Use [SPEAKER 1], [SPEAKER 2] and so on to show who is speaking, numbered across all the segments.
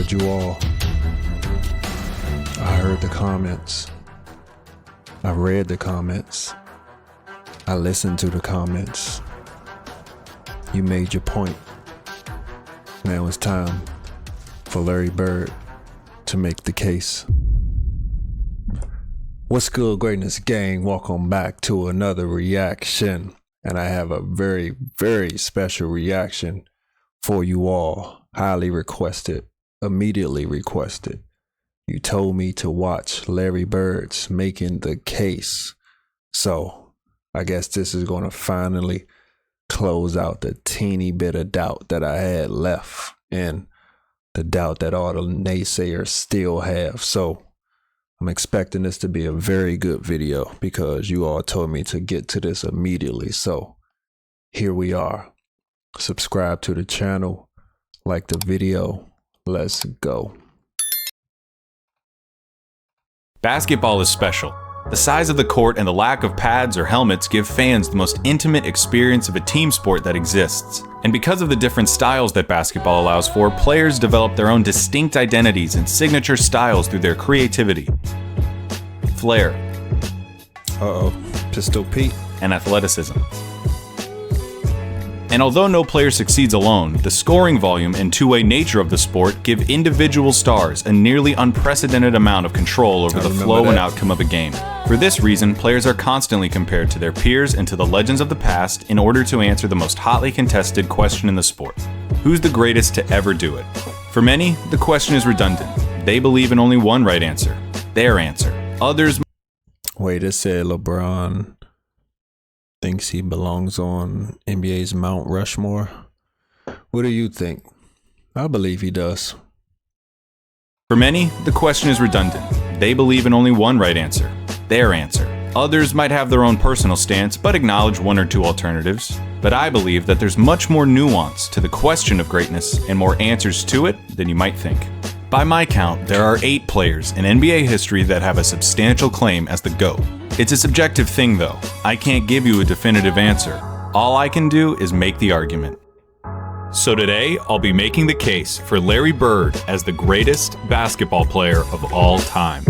[SPEAKER 1] told you all. I heard the comments. I read the comments. I listened to the comments. You made your point. Now it's time for Larry Bird to make the case. What's good, Greatness Gang? Welcome back to another reaction. And I have a very, very special reaction for you all. Highly requested, immediately requested. You told me to watch Larry Bird's Making the Case. So I guess this is going to finally close out the teeny bit of doubt that I had left, and the doubt that all the naysayers still have. So I'm expecting this to be a very good video because you all told me to get to this immediately. So here we are. Subscribe to the channel, like the video. Let's go.
[SPEAKER 2] Basketball is special. The size of the court and the lack of pads or helmets give fans the most intimate experience of a team sport that exists. And because of the different styles that basketball allows for, players develop their own distinct identities and signature styles through their creativity, flair,
[SPEAKER 1] Pistol Pete,
[SPEAKER 2] and athleticism. And although no player succeeds alone, the scoring volume and two-way nature of the sport give individual stars a nearly unprecedented amount of control over the flow and outcome of a game. For this reason, players are constantly compared to their peers and to the legends of the past in order to answer the most hotly contested question in the sport: who's the greatest to ever do it? For many, the question is redundant. They believe in only one right answer, their answer. Others...
[SPEAKER 1] Wait, it said LeBron thinks he belongs on NBA's Mount Rushmore. What do you think? I believe he does.
[SPEAKER 2] For many, the question is redundant. They believe in only one right answer, their answer. Others might have their own personal stance, but acknowledge one or two alternatives. But I believe that there's much more nuance to the question of greatness and more answers to it than you might think. By my count, there are 8 players in NBA history that have a substantial claim as the GOAT. It's a subjective thing though. I can't give you a definitive answer. All I can do is make the argument. So today, I'll be making the case for Larry Bird as the greatest basketball player of all time.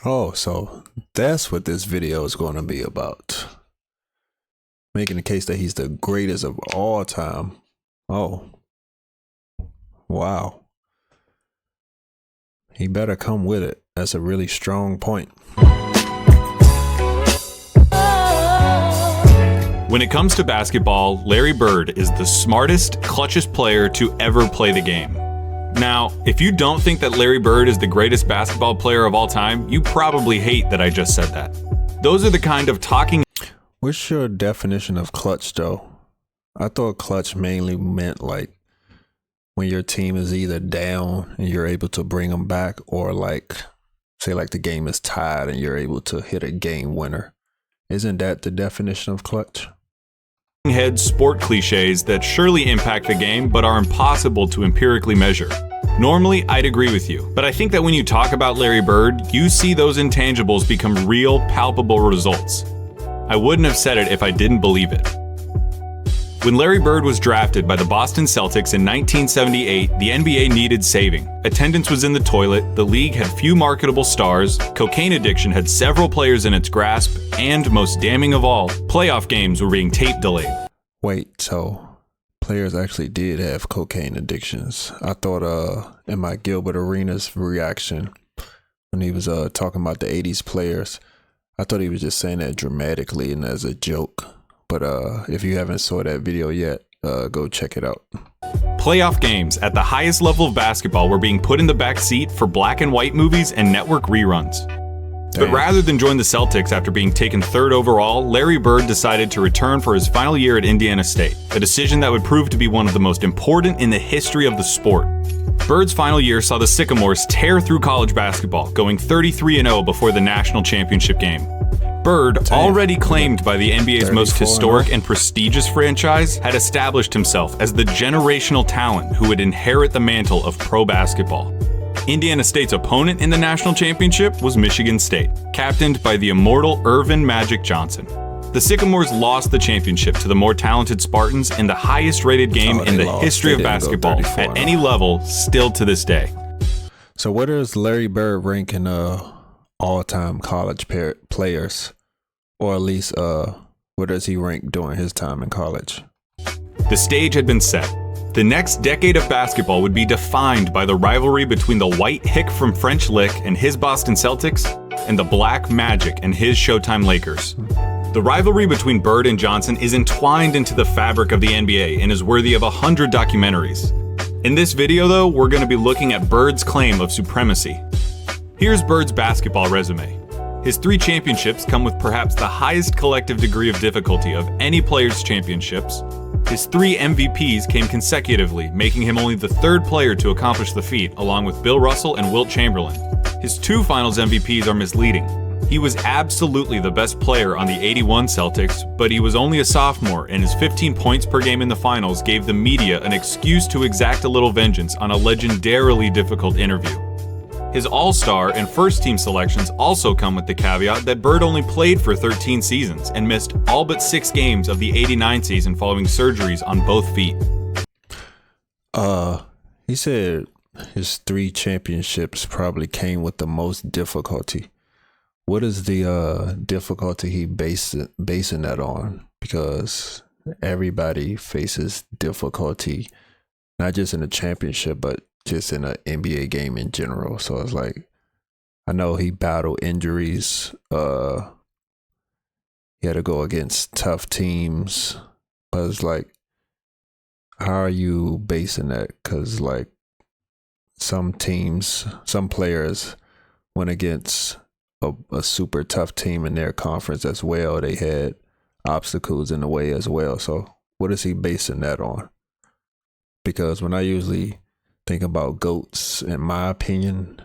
[SPEAKER 1] Oh, so that's what this video is going to be about. Making the case that he's the greatest of all time. Oh. Wow. He better come with it. That's a really strong point.
[SPEAKER 2] When it comes to basketball, Larry Bird is the smartest, clutchest player to ever play the game. Now, if you don't think that Larry Bird is the greatest basketball player of all time, you probably hate that I just said that. Those are the kind of talking...
[SPEAKER 1] What's your definition of clutch, though? I thought clutch mainly meant like when your team is either down and you're able to bring them back, or like, say like the game is tied and you're able to hit a game winner. Isn't that the definition of clutch?
[SPEAKER 2] Head sport cliches that surely impact the game but are impossible to empirically measure. Normally, I'd agree with you, but I think that when you talk about Larry Bird, you see those intangibles become real, palpable results. I wouldn't have said it if I didn't believe it. When Larry Bird was drafted by the Boston Celtics in 1978, the NBA needed saving. Attendance was in the toilet, the league had few marketable stars, cocaine addiction had several players in its grasp, and most damning of all, playoff games were being tape delayed.
[SPEAKER 1] Wait, so players actually did have cocaine addictions. I thought in my Gilbert Arenas reaction, when he was talking about the 80s players, I thought he was just saying that dramatically and as a joke. But if you haven't saw that video yet, go check it out.
[SPEAKER 2] Playoff games at the highest level of basketball were being put in the back seat for black and white movies and network reruns. But rather than join the Celtics after being taken 3rd overall, Larry Bird decided to return for his final year at Indiana State, a decision that would prove to be one of the most important in the history of the sport. Bird's final year saw the Sycamores tear through college basketball, going 33-0 before the national championship game. Bird, already claimed by the NBA's most historic and prestigious franchise, had established himself as the generational talent who would inherit the mantle of pro basketball. Indiana State's opponent in the national championship was Michigan State, captained by the immortal Earvin Magic Johnson. The Sycamores lost the championship to the more talented Spartans in the highest rated game in the history of basketball at any level, still to this day.
[SPEAKER 1] So where does Larry Bird rank in all-time college players? Or at least where does he rank during his time in college?
[SPEAKER 2] The stage had been set. The next decade of basketball would be defined by the rivalry between the white hick from French Lick and his Boston Celtics and the black Magic and his Showtime Lakers. The rivalry between Bird and Johnson is entwined into the fabric of the NBA and is worthy of 100 documentaries. In this video, though, we're going to be looking at Bird's claim of supremacy. Here's Bird's basketball resume. His 3 championships come with perhaps the highest collective degree of difficulty of any player's championships. His 3 MVPs came consecutively, making him only the 3rd player to accomplish the feat, along with Bill Russell and Wilt Chamberlain. His 2 finals MVPs are misleading. He was absolutely the best player on the '81 Celtics, but he was only a sophomore, and his 15 points per game in the finals gave the media an excuse to exact a little vengeance on a legendarily difficult interview. His All-Star and first-team selections also come with the caveat that Bird only played for 13 seasons and missed all but 6 games of the '89 season following surgeries on both feet.
[SPEAKER 1] He said his 3 championships probably came with the most difficulty. What is the difficulty he basing that on? Because everybody faces difficulty, not just in a championship, but just in an NBA game in general. So it's like, I know he battled injuries. He had to go against tough teams. But it's like, how are you basing that? Because like some teams, some players went against a super tough team in their conference as well. They had obstacles in the way as well. So what is he basing that on? Because when I usually think about GOATs, in my opinion,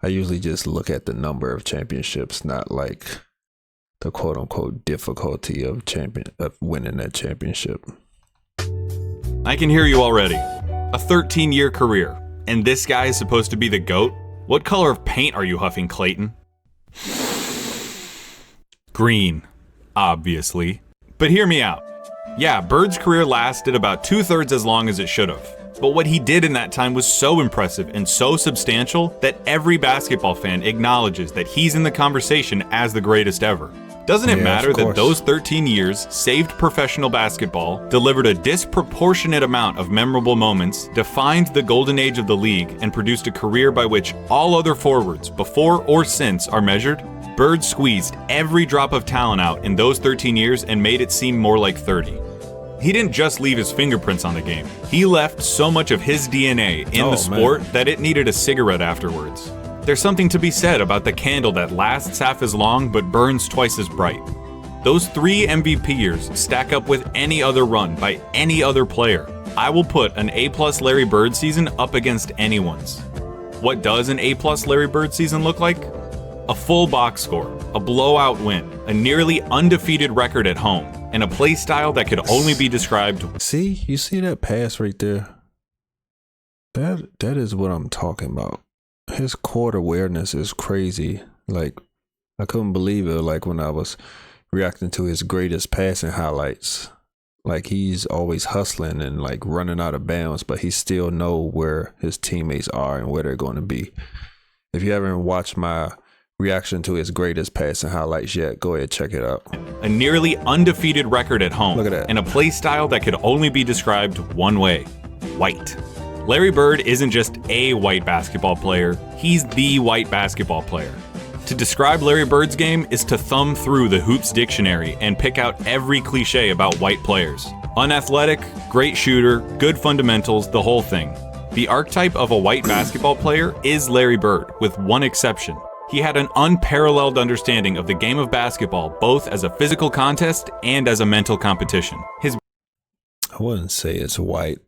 [SPEAKER 1] I usually just look at the number of championships, not like the quote unquote difficulty of winning that championship.
[SPEAKER 2] I can hear you already. A 13-year career, and this guy is supposed to be the GOAT? What color of paint are you huffing, Clayton? Green, obviously. But hear me out. Yeah, Bird's career lasted about 2/3 as long as it should have. But what he did in that time was so impressive and so substantial that every basketball fan acknowledges that he's in the conversation as the greatest ever. Doesn't it matter that those 13 years saved professional basketball, delivered a disproportionate amount of memorable moments, defined the golden age of the league, and produced a career by which all other forwards, before or since, are measured? Bird squeezed every drop of talent out in those 13 years and made it seem more like 30. He didn't just leave his fingerprints on the game. He left so much of his DNA in the sport that it needed a cigarette afterwards. There's something to be said about the candle that lasts half as long but burns twice as bright. Those 3 MVP years stack up with any other run by any other player. I will put an A+ Larry Bird season up against anyone's. What does an A+ Larry Bird season look like? A full box score, a blowout win, a nearly undefeated record at home, and a play style that could only be described.
[SPEAKER 1] See, you see that pass right there? That is what I'm talking about. His court awareness is crazy. Like, I couldn't believe it. Like when I was reacting to his greatest passing highlights, like he's always hustling and like running out of bounds, but he still know where his teammates are and where they're going to be. If you haven't watched my reaction to his greatest passing highlights yet, go ahead, check it out.
[SPEAKER 2] A nearly undefeated record at home.
[SPEAKER 1] Look at that.
[SPEAKER 2] And a play style that could only be described one way: white. Larry Bird isn't just a white basketball player, he's the white basketball player. To describe Larry Bird's game is to thumb through the Hoops dictionary and pick out every cliche about white players. Unathletic, great shooter, good fundamentals, the whole thing. The archetype of a white basketball player is Larry Bird, with one exception. He had an unparalleled understanding of the game of basketball, both as a physical contest and as a mental competition.
[SPEAKER 1] I wouldn't say it's white.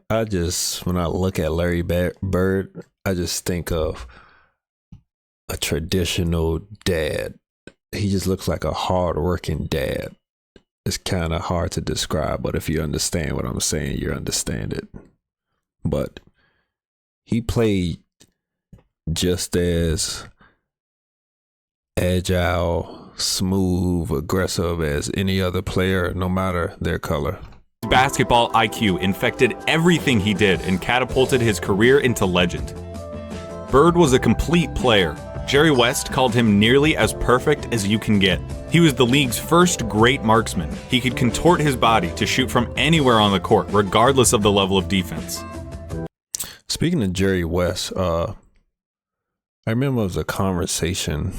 [SPEAKER 1] When I look at Larry Bird, I just think of a traditional dad. He just looks like a hard-working dad. It's kind of hard to describe, but if you understand what I'm saying, you understand it. But he played just as agile, smooth, aggressive as any other player, no matter their color.
[SPEAKER 2] Basketball IQ infected everything he did and catapulted his career into legend. Bird was a complete player. Jerry West called him nearly as perfect as you can get. He was the league's first great marksman. He could contort his body to shoot from anywhere on the court, regardless of the level of defense.
[SPEAKER 1] Speaking of Jerry West, I remember it was a conversation,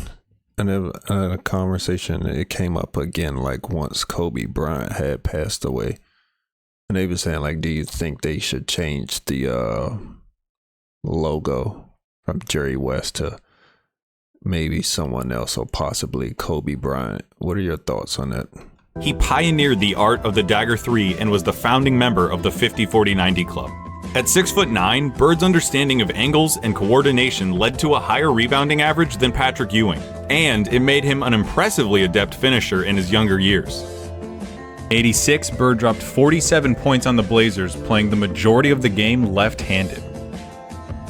[SPEAKER 1] and in a conversation it came up again, like once Kobe Bryant had passed away, and they were saying, like, do you think they should change the logo from Jerry West to maybe someone else, or possibly Kobe Bryant? What are your thoughts on that?
[SPEAKER 2] He pioneered the art of the dagger 3 and was the founding member of the 50-40-90 club. At 6'9", Bird's understanding of angles and coordination led to a higher rebounding average than Patrick Ewing, and it made him an impressively adept finisher in his younger years. 86, Bird dropped 47 points on the Blazers, playing the majority of the game left-handed.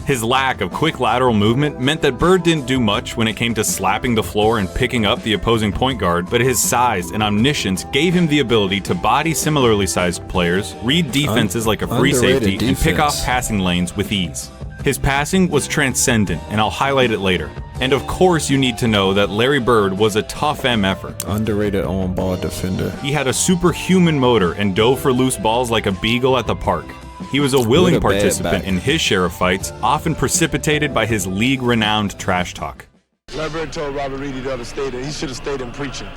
[SPEAKER 2] His lack of quick lateral movement meant that Bird didn't do much when it came to slapping the floor and picking up the opposing point guard, but his size and omniscience gave him the ability to body similarly sized players, read defenses like a free safety, and pick off passing lanes with ease. His passing was transcendent, and I'll highlight it later. And of course you need to know that Larry Bird was a tough MFer.
[SPEAKER 1] Underrated on-ball defender.
[SPEAKER 2] He had a superhuman motor and dove for loose balls like a beagle at the park. He was a willing participant in his share of fights, often precipitated by his league-renowned trash talk.
[SPEAKER 3] Larry Bird told Robert Reedy the other day that he should have stayed in preaching.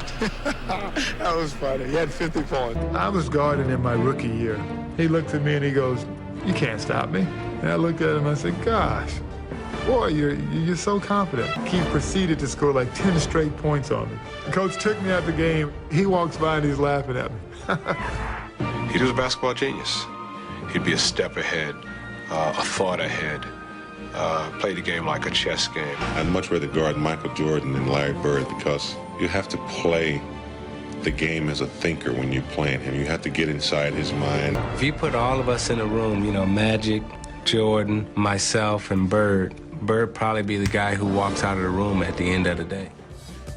[SPEAKER 3] That was funny. He had 50 points.
[SPEAKER 4] I was guarding in my rookie year. He looked at me and he goes, "You can't stop me." And I looked at him and I said, "Gosh, boy, you're so confident." He proceeded to score like 10 straight points on me. The coach took me out the game. He walks by and he's laughing at me.
[SPEAKER 5] He was a basketball genius. He'd be a step ahead, a thought ahead, play the game like a chess game.
[SPEAKER 6] I'd much rather guard Michael Jordan than Larry Bird, because you have to play the game as a thinker when you're playing him. You have to get inside his mind.
[SPEAKER 7] If you put all of us in a room, Magic, Jordan, myself, and Bird probably be the guy who walks out of the room at the end of the day.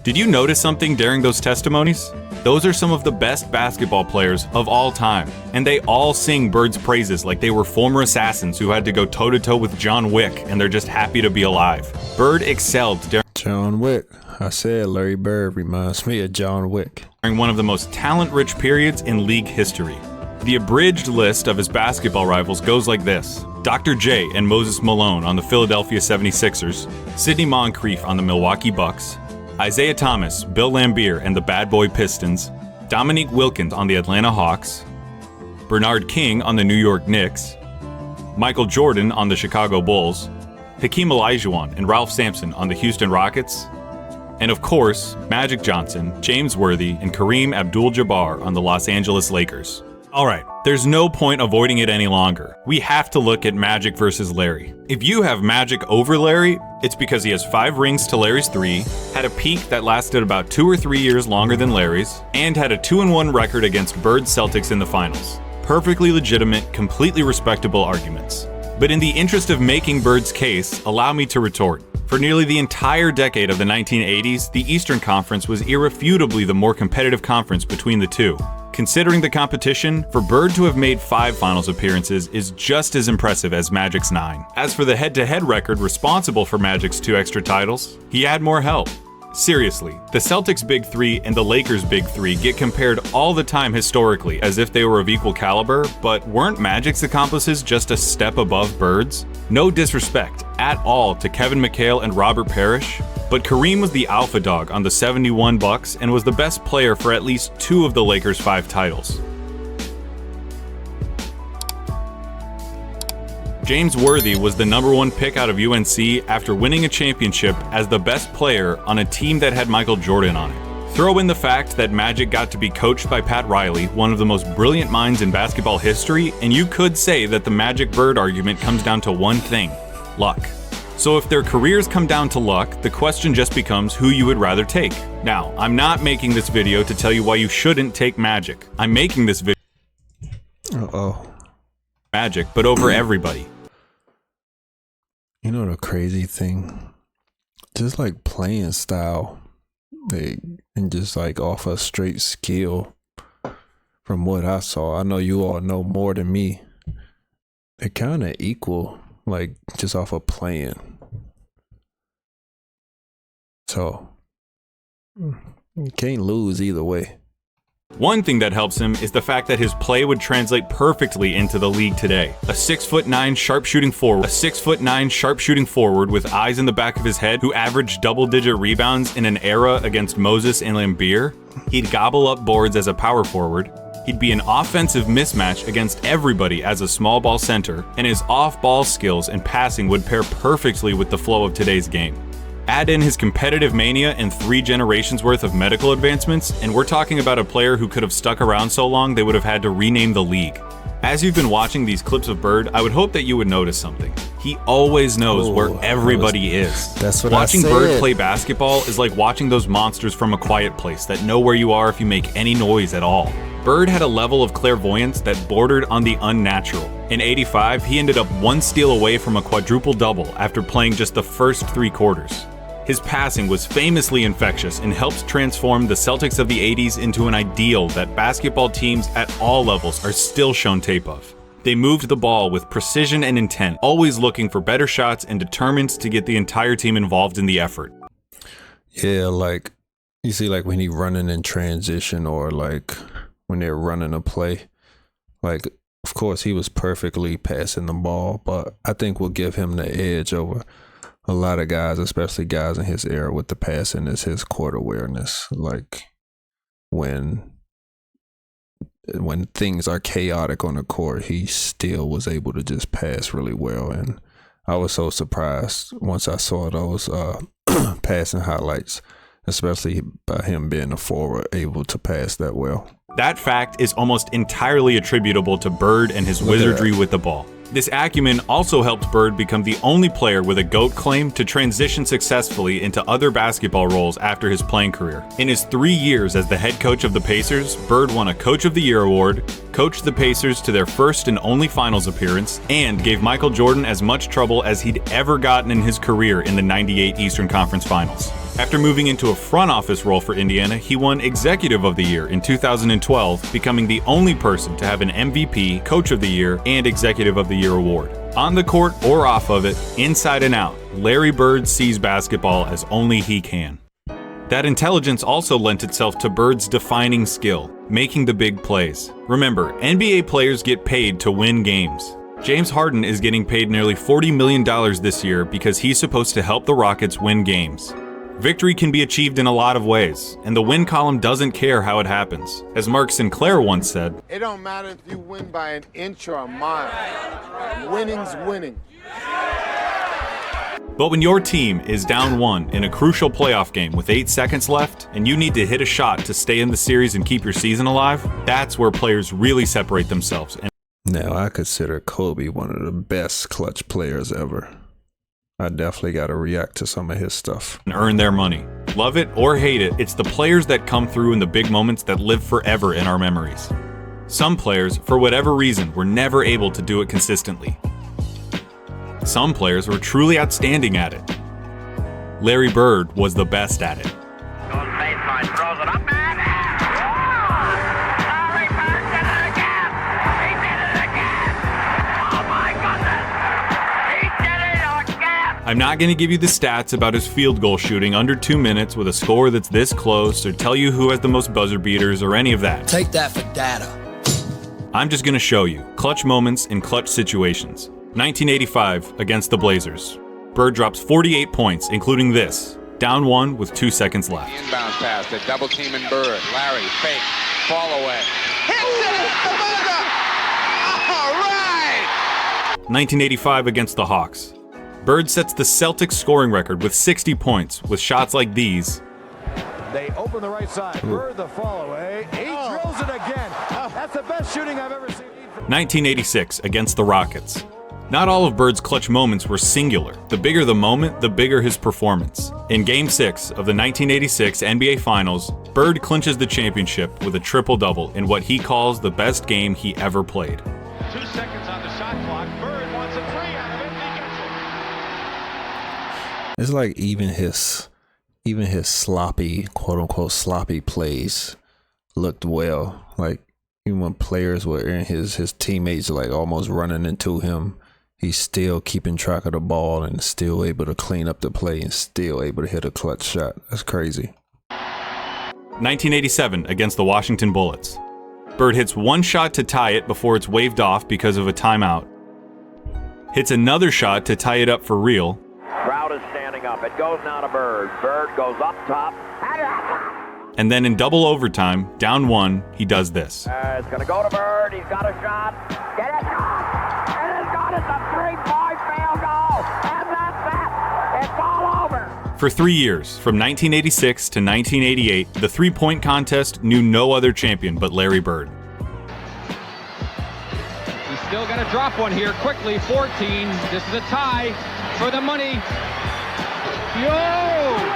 [SPEAKER 2] Did you notice something during those testimonies? Those are some of the best basketball players of all time, and they all sing Bird's praises like they were former assassins who had to go toe-to-toe with John Wick, and they're just happy to be alive. Bird excelled during
[SPEAKER 1] John Wick. I said Larry Bird reminds me of John Wick.
[SPEAKER 2] During one of the most talent-rich periods in league history. The abridged list of his basketball rivals goes like this: Dr. J and Moses Malone on the Philadelphia 76ers, Sidney Moncrief on the Milwaukee Bucks, Isaiah Thomas, Bill Laimbeer and the Bad Boy Pistons, Dominique Wilkins on the Atlanta Hawks, Bernard King on the New York Knicks, Michael Jordan on the Chicago Bulls, Hakeem Olajuwon and Ralph Sampson on the Houston Rockets, and of course, Magic Johnson, James Worthy, and Kareem Abdul-Jabbar on the Los Angeles Lakers. Alright, there's no point avoiding it any longer. We have to look at Magic versus Larry. If you have Magic over Larry, it's because he has 5 rings to Larry's 3, had a peak that lasted about 2 or 3 years longer than Larry's, and had a 2-1 record against Bird's Celtics in the finals. Perfectly legitimate, completely respectable arguments. But in the interest of making Bird's case, allow me to retort. For nearly the entire decade of the 1980s, the Eastern Conference was irrefutably the more competitive conference between the two. Considering the competition, for Bird to have made 5 finals appearances is just as impressive as Magic's 9. As for the head-to-head record responsible for Magic's 2 extra titles, he had more help. Seriously, the Celtics' Big 3 and the Lakers' Big 3 get compared all the time historically as if they were of equal caliber, but weren't Magic's accomplices just a step above Bird's? No disrespect at all to Kevin McHale and Robert Parrish, but Kareem was the alpha dog on the 71 Bucks and was the best player for at least 2 of the Lakers' 5 titles. James Worthy was the #1 pick out of UNC after winning a championship as the best player on a team that had Michael Jordan on it. Throw in the fact that Magic got to be coached by Pat Riley, one of the most brilliant minds in basketball history, and you could say that the Magic-Bird argument comes down to one thing: luck. So if their careers come down to luck, the question just becomes who you would rather take. Now, I'm not making this video to tell you why you shouldn't take Magic. I'm making this video Magic, but over everybody.
[SPEAKER 1] You know the crazy thing? Just like playing style. And just like off a straight skill, from what I saw, I know you all know more than me. They're kind of equal, like just off of playing. So you can't lose either way.
[SPEAKER 2] One thing that helps him is the fact that his play would translate perfectly into the league today. A 6'9" sharpshooting forward with eyes in the back of his head who averaged double-digit rebounds in an era against Moses and Lambeer. He'd gobble up boards as a power forward. He'd be an offensive mismatch against everybody as a small ball center, and his off-ball skills and passing would pair perfectly with the flow of today's game. Add in his competitive mania and 3 generations worth of medical advancements, and we're talking about a player who could have stuck around so long they would have had to rename the league. As you've been watching these clips of Bird, I would hope that you would notice something. He always knows where everybody is.
[SPEAKER 1] That's what
[SPEAKER 2] Watching
[SPEAKER 1] I said.
[SPEAKER 2] Bird play basketball is like watching those monsters from A Quiet Place that know where you are if you make any noise at all. Bird had a level of clairvoyance that bordered on the unnatural. In '85, he ended up 1 steal away from a quadruple-double after playing just the first 3 quarters. His passing was famously infectious and helped transform the Celtics of the 80s into an ideal that basketball teams at all levels are still shown tape of. They moved the ball with precision and intent, always looking for better shots and determined to get the entire team involved in the effort.
[SPEAKER 1] Yeah, like you see, like when he running in transition or like when they're running a play, like of course he was perfectly passing the ball, but I think we'll give him the edge over a lot of guys, especially guys in his era with the passing, is his court awareness. Like when things are chaotic on the court, he still was able to just pass really well. And I was so surprised once I saw those passing highlights, especially by him being a forward able to pass that well.
[SPEAKER 2] That fact is almost entirely attributable to Bird and his wizardry with the ball. This acumen also helped Bird become the only player with a GOAT claim to transition successfully into other basketball roles after his playing career. In his 3 years as the head coach of the Pacers, Bird won a Coach of the Year award, coached the Pacers to their first and only finals appearance, and gave Michael Jordan as much trouble as he'd ever gotten in his career in the '98 Eastern Conference Finals. After moving into a front office role for Indiana, he won Executive of the Year in 2012, becoming the only person to have an MVP, Coach of the Year, and Executive of the Year award. On the court or off of it, inside and out, Larry Bird sees basketball as only he can. That intelligence also lent itself to Bird's defining skill, making the big plays. Remember, NBA players get paid to win games. James Harden is getting paid nearly $40 million this year because he's supposed to help the Rockets win games. Victory can be achieved in a lot of ways, and the win column doesn't care how it happens. As Mark Sinclair once said,
[SPEAKER 3] It don't matter if you win by an inch or a mile. Winning's winning.
[SPEAKER 2] But when your team is down 1 in a crucial playoff game with 8 seconds left, and you need to hit a shot to stay in the series and keep your season alive, that's where players really separate themselves.
[SPEAKER 1] Now, I consider Kobe one of the best clutch players ever. I definitely got to react to some of his stuff.
[SPEAKER 2] And earn their money. Love it or hate it, it's the players that come through in the big moments that live forever in our memories. Some players, for whatever reason, were never able to do it consistently. Some players were truly outstanding at it. Larry Bird was the best at it.
[SPEAKER 8] Goes baseline, throws it up, man. Larry Bird did it again. He did it again. Oh my goodness. He did it again.
[SPEAKER 2] I'm not going to give you the stats about his field goal shooting under 2 minutes with a score that's this close, or tell you who has the most buzzer beaters, or any of that.
[SPEAKER 9] Take that for data.
[SPEAKER 2] I'm just going to show you clutch moments in clutch situations. 1985 against the Blazers. Bird drops 48 points, including this. Down 1 with 2 seconds left.
[SPEAKER 10] Inbound pass, the double team in Bird. Larry, fake, fall away. Hits it at the buzzer! All right!
[SPEAKER 2] 1985 against the Hawks. Bird sets the Celtics scoring record with 60 points with shots like these.
[SPEAKER 11] They open the right side. Bird the fall away. He drills it again. That's the best shooting I've ever seen.
[SPEAKER 2] 1986 against the Rockets. Not all of Bird's clutch moments were singular. The bigger the moment, the bigger his performance. In Game 6 of the 1986 NBA Finals, Bird clinches the championship with a triple-double in what he calls the best game he ever played.
[SPEAKER 11] 2 seconds on the shot clock. Bird wants a 3 out of it. He gets it.
[SPEAKER 1] It's like even his sloppy, quote unquote, sloppy plays looked well. Like, even when players were in his teammates like almost running into him, he's still keeping track of the ball and still able to clean up the play and still able to hit a clutch shot. That's crazy.
[SPEAKER 2] 1987 against the Washington Bullets. Bird hits one shot to tie it before it's waved off because of a timeout. Hits another shot to tie it up for real.
[SPEAKER 11] Crowd is standing up. It goes now to Bird. Bird goes up top.
[SPEAKER 2] And then in double overtime, down one, he does this.
[SPEAKER 11] It's going to go to Bird. He's got a shot. Get it! And it's got it. The three-point field goal. And that's that. It's all over.
[SPEAKER 2] For 3 years, from 1986 to 1988, the three-point contest knew no other champion but Larry Bird.
[SPEAKER 9] He's still got to drop one here quickly. 14. This is a tie for the money. Yo!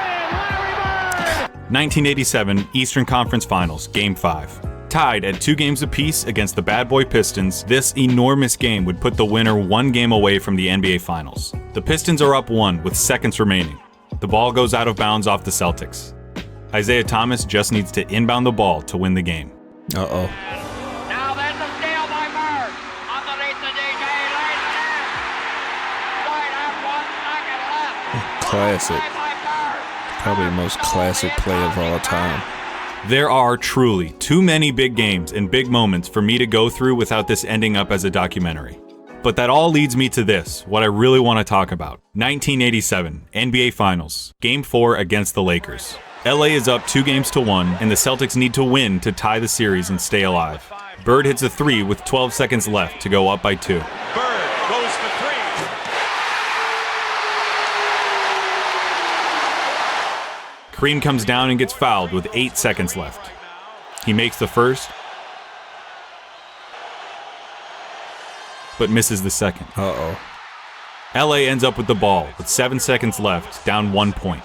[SPEAKER 2] 1987 Eastern Conference Finals, Game 5. Tied at 2 games apiece against the Bad Boy Pistons, this enormous game would put the winner 1 game away from the NBA Finals. The Pistons are up 1 with seconds remaining. The ball goes out of bounds off the Celtics. Isaiah Thomas just needs to inbound the ball to win the game.
[SPEAKER 1] Uh-oh.
[SPEAKER 8] Now there's a steal by Bird. Underneath the DJ, lays it in. Right at 1 second left.
[SPEAKER 1] Classic. Probably the most classic play of all time.
[SPEAKER 2] There are truly too many big games and big moments for me to go through without this ending up as a documentary. But that all leads me to this, what I really want to talk about. 1987, NBA Finals, Game 4 against the Lakers. LA is up 2-1, and the Celtics need to win to tie the series and stay alive. Bird hits a 3 with 12 seconds left to go up by 2.
[SPEAKER 12] Bird goes for 3.
[SPEAKER 2] Kareem comes down and gets fouled with 8 seconds left. He makes the first, but misses the second.
[SPEAKER 1] Uh-oh.
[SPEAKER 2] LA ends up with the ball with 7 seconds left, down 1 point.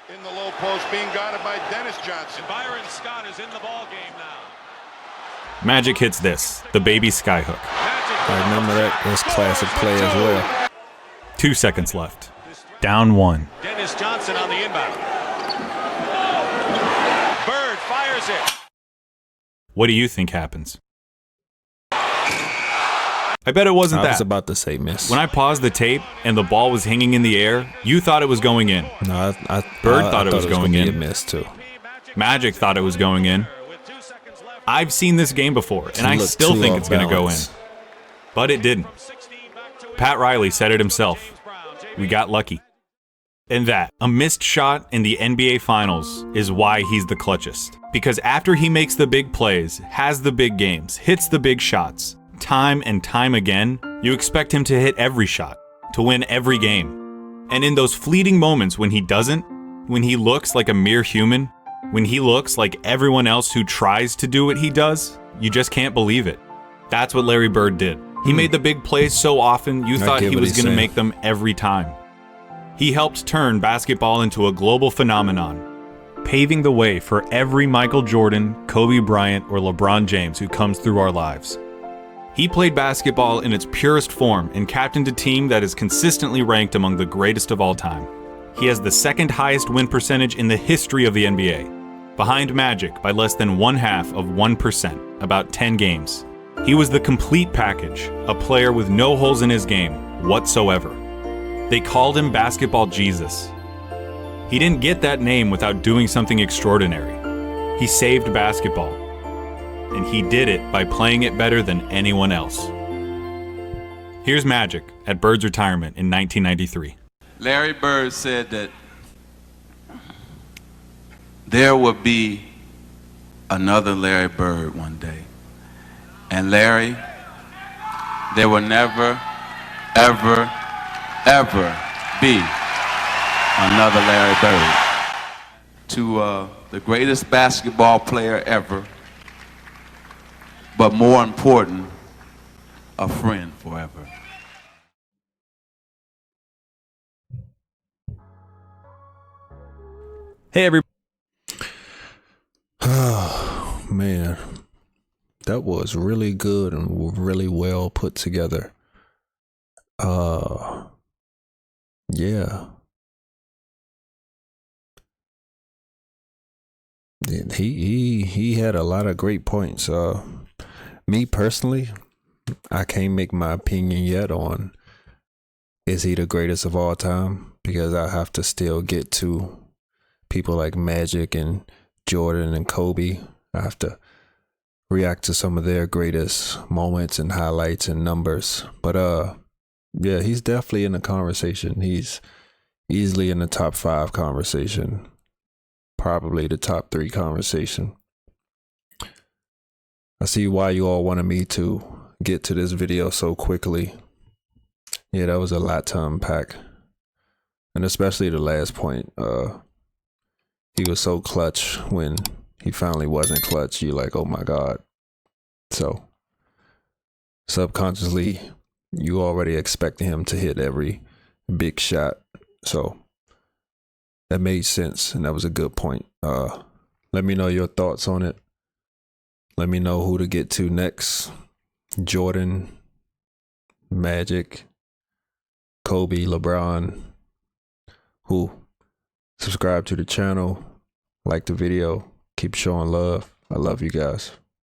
[SPEAKER 12] In the low post, being guarded by Dennis Johnson. Byron Scott is in the ball game now.
[SPEAKER 2] Magic hits this, the baby skyhook.
[SPEAKER 1] I remember that. That's classic play as well.
[SPEAKER 2] 2 seconds left, down 1.
[SPEAKER 12] Dennis Johnson on the inbound. Bird fires it.
[SPEAKER 2] What do you think happens? I bet it wasn't that.
[SPEAKER 1] I was about to say miss.
[SPEAKER 2] When I paused the tape and the ball was hanging in the air, you thought it was going in.
[SPEAKER 1] No,
[SPEAKER 2] Bird thought it was going in.
[SPEAKER 1] Be a miss too.
[SPEAKER 2] Magic thought it was going in. I've seen this game before, and I still think it's going to go in. But it didn't. Pat Riley said it himself. We got lucky. And that, a missed shot in the NBA Finals, is why he's the clutchest. Because after he makes the big plays, has the big games, hits the big shots, time and time again, you expect him to hit every shot, to win every game. And in those fleeting moments when he doesn't, when he looks like a mere human, when he looks like everyone else who tries to do what he does, you just can't believe it. That's what Larry Bird did. He made the big plays so often, you thought he was going to make them every time. He helped turn basketball into a global phenomenon, paving the way for every Michael Jordan, Kobe Bryant, or LeBron James who comes through our lives. He played basketball in its purest form and captained a team that is consistently ranked among the greatest of all time. He has the second highest win percentage in the history of the NBA, behind Magic by less than 0.5%, about 10 games. He was the complete package, a player with no holes in his game whatsoever. They called him Basketball Jesus. He didn't get that name without doing something extraordinary. He saved basketball, and he did it by playing it better than anyone else. Here's Magic at Bird's retirement in 1993.
[SPEAKER 13] Larry Bird said that there would be another Larry Bird one day. And Larry, there will never, ever, ever be another Larry Bird. To the greatest basketball player ever, but more important, a friend forever.
[SPEAKER 2] Hey, everybody.
[SPEAKER 1] Oh, man. That was really good and really well put together. Yeah. He had a lot of great points. Me personally, I can't make my opinion yet on is he the greatest of all time, because I have to still get to people like Magic and Jordan and Kobe. I have to react to some of their greatest moments and highlights and numbers. But yeah, he's definitely in the conversation. He's easily in the top 5 conversation, probably the top 3 conversation. I see why you all wanted me to get to this video so quickly. Yeah, that was a lot to unpack. And especially the last point. He was so clutch when he finally wasn't clutch. You're like, oh my God. So subconsciously, you already expected him to hit every big shot. So that made sense, and that was a good point. Let me know your thoughts on it. Let me know who to get to next. Jordan, Magic, Kobe, LeBron. Who? Subscribe to the channel, like the video, keep showing love. I love you guys.